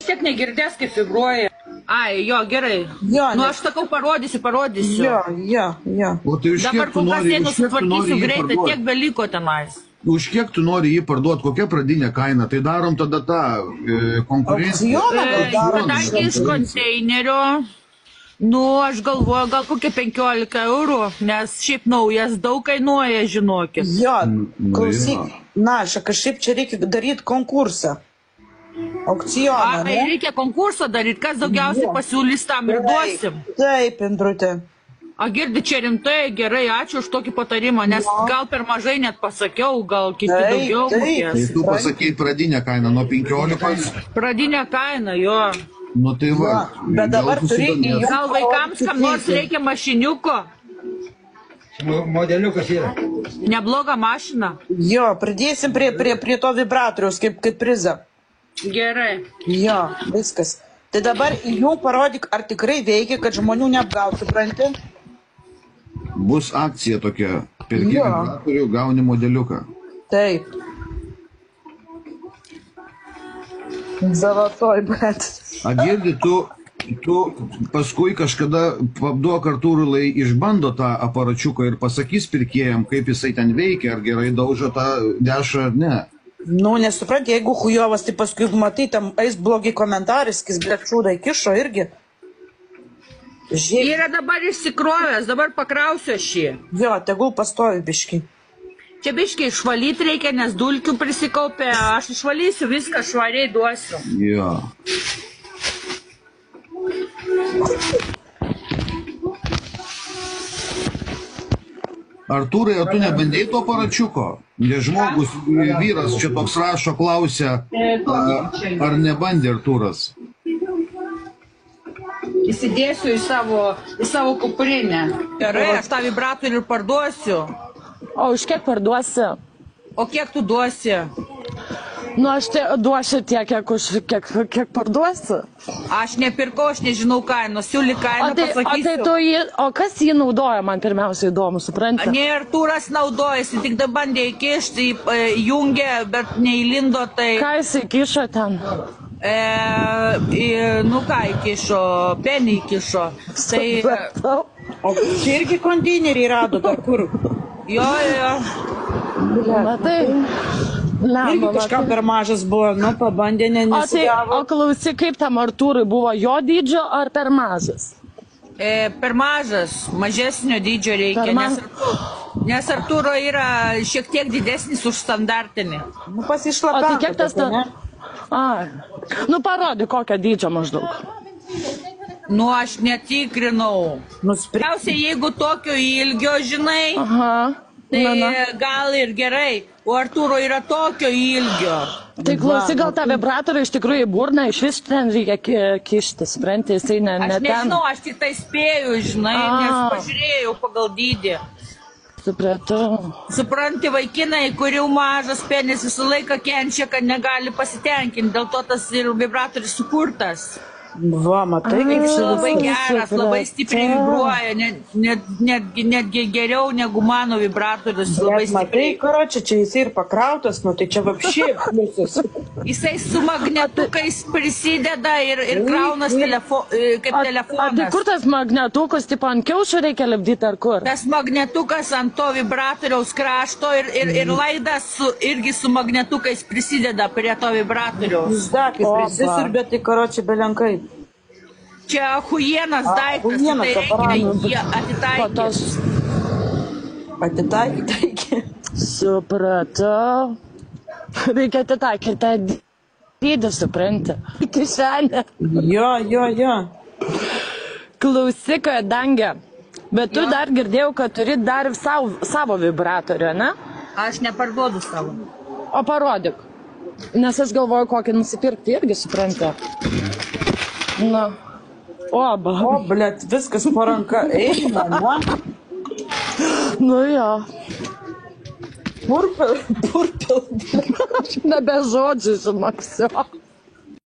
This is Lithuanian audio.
Tiek negirdės, kaip vibruoja. Ai, jo, gerai. Jo, nu, aš sakau, parodysiu. Jo. O tai už dabar kiek tu nori nusitvarkysiu greitai, parduot? tiek beliko tenais. Už kiek tu nori jį parduoti, kokia pradinė kaina? Tai darom tada tą konkurenciją. Kadangi iš konteinerio, nu, aš galvoju, gal kokie 15 eurų, nes šiaip naujas daug kainuoja, žinokit. Jo, klausyk, Naša, kažkaip čia reikia daryti konkursą. Aukcioną, tai reikia konkursą daryti, kas daugiausiai pasiūlys tam ir duosim. Taip, Indrutė. A, girdi, čia rimtai, gerai, ačiū už tokį patarimą, nes gal per mažai net pasakiau, gal kiti daugiau mokės. Tai tu pasakai pradinę kainą nuo 15. Pradinę kainą, jo. Nu tai va. Bet dabar turi gal vaikams kam nors reikia mašiniuko? Modeliukas yra. Nebloga mašina. Jo, pridėsim prie to vibratoriaus kaip prizą. Gerai. Jo, viskas. Tai dabar jų parodyk, ar tikrai veikia, kad žmonių neapgaut, supranti? Bus akcija tokia. Perki vibratorių, gauni modeliuką. Taip. Zavatoj, bet. A girdi, tu paskui kažkada apduok Artūrui išbando tą aparačiuką ir pasakys pirkėjam, kaip jisai ten veikia, ar gerai daužo tą dešą ar ne. Nu, nesupranti, jeigu chujovas, tai paskui matai, tam eis blogi komentarai, skis, bet šūdai kišo irgi. Yra dabar išsikrovęs, dabar pakrausiu šį. Jo, tegul pastovi biški. Čia biški išvalyti reikia, nes dulkių prisikaupė, aš išvalysiu, viską švariai duosiu. Jo. Artūrai, o tu nebandėjai to aparačiuko? Nes žmogus, vyras čia toks rašo, klausia, ar nebandė Artūras? Įsidėsiu į savo kuprinę. Gerai, aš tą vibratorių ir parduosiu. O už kiek parduosi? O kiek tu duosi? Nu, aš duosiu tiek, kiek parduosi. Aš nepirkau, aš nežinau kainos, siūly kainą pasakysiu. O kas jį naudoja, man pirmiausia įdomu, supranti? Ne, Artūras naudojasi, tik dabar bandė įkišti, jungė, bet neįlindo tai... Ką jis įkišo ten? Nu ką įkišo, penį įkišo. O čia irgi konteineriai rado, dar kur? Jo. Matai... Irgi kažkam per mažas buvo, nu, pabandė, nesigavo. O klausyk, kaip tam Artūrui buvo, jo dydžio ar per mažas? Per mažas, mažesnio dydžio reikia, nes Artūro yra šiek tiek didesnis už standartinį. Nu, pasišlapė. O tai kiek tas... Nu, parodyk, kokią dydžio maždaug. Nu, aš netikrinau. Pirmiausia, jeigu tokio ilgio, žinai, tai gal ir gerai. O Artūro yra tokio ilgio. Tai klausyk, gal tą vibratorių iš tikrųjų į burną, iš vis ten reikia kišti, supranti, jisai ne ten. Aš nežinau, aš tik tai spėju, žinai, nes pažiūrėjau pagal dydį. Supratau. Supranti, vaikinai, kurių mažas penis visą laiką kenčia, kad negali pasitenkinti, dėl to tas ir vibratorius sukurtas. Va, matai, kaip šis labai geras, labai stipriai vibruoja, netgi geriau negu mano vibratorius, labai stipriai. Matai, karočią, čia jisai ir pakrautas, nu tai čia vapšė pliusas. Jisai su magnetukais prisideda ir kraunas kaip telefonas. Tai kur tas magnetukas, tipo ant kiaušų reikia lipdyti ar kur? Tas magnetukas ant to vibratoriaus krašto ir laidas irgi su magnetukais prisideda prie to vibratoriaus. Ždakis prisisiurbė, tai karočią belenkai. Čia hujienas daiktas, tai reikia jį atitaikyti. Atitaikyti reikia. Supratau. Reikia atitaikyti tą dydį, supranti. Kišenę. Jo. Klausyk, Dangė, bet tu dar girdėjau, kad turi dar savo vibratorių, ne? Aš neparduodu savo. O parodyk. Nes aš galvoju, kokį nusipirkti irgi, supranti. Na. O, blėt, viskas po ranka eina, na? Nu jo. Purpil. Aš nebe žodžiu, žinok,